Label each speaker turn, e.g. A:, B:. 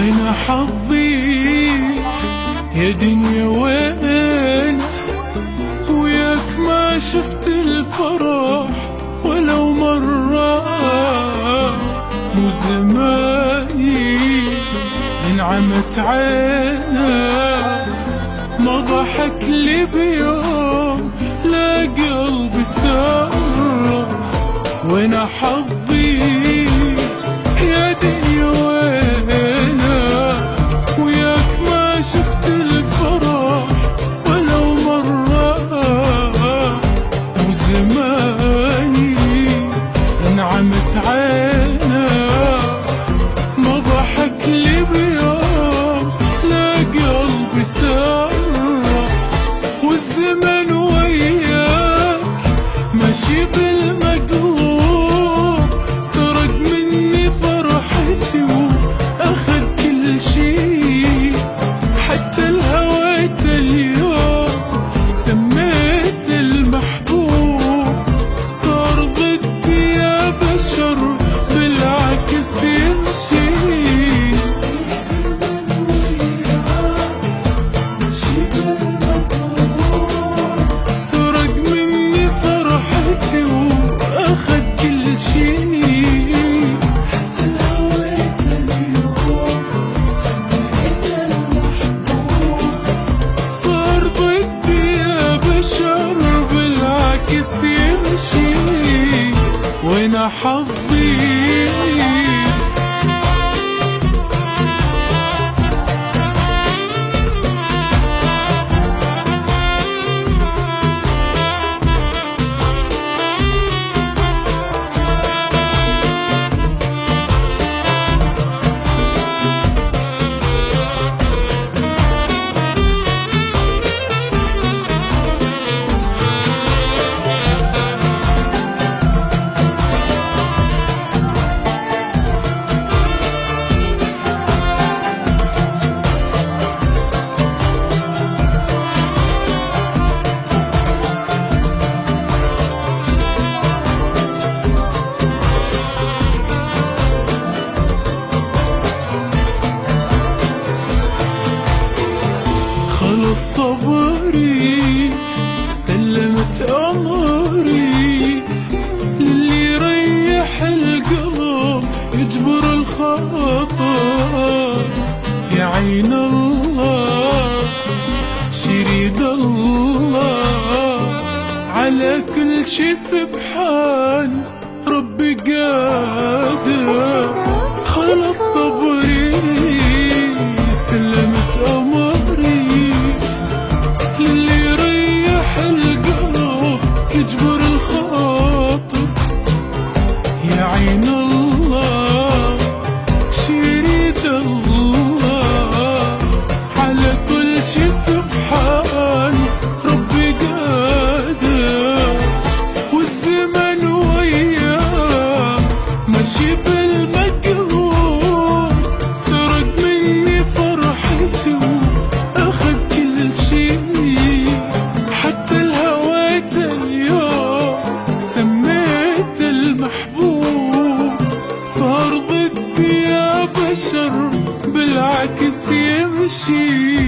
A: وين حظي يا دنيا وين؟ وياك ما شفت الفرح ولو مرة. مو زماني انعمت عينك ما ضحك لي بيوم لا قلبي سرة. وين حظي يا دنيا وين؟ وياك ما شفت الفرح ولو مرة. وزماني انعمت عينك ما ضحك لي بيوم لا قلبي سرة. والزمن وياك ماشي بالمقلوب سرق مني فرحتي واخذ كل شي. حتى الهويت اليوم سميت المحبوب صار ضدي يا بشر بالعكس يمشي. سرق مني فرحتي واخذ كل شي. حتى الهويت اليوم سميت المحبوب صار ضدي يا بشر بالعكس يمشي. وين حظي خلص صبري سلمت أمري للي يريح القلب يجبر الخطر. يا عين الله شريد الله على كل شي سبحان ربي قادر. خلص صبري سلمت أمري للي يريح القلب يجبر الخاطر. يا عين الله شريد الله على كل شي سبحان ربي قادر. والزمن وياه ماشي بالمقلوب سرق مني فرحتي واخذ كل شي. حتى الهويت اليوم سميت المحبوب صار ضدي يا بشر بالعكس يمشي.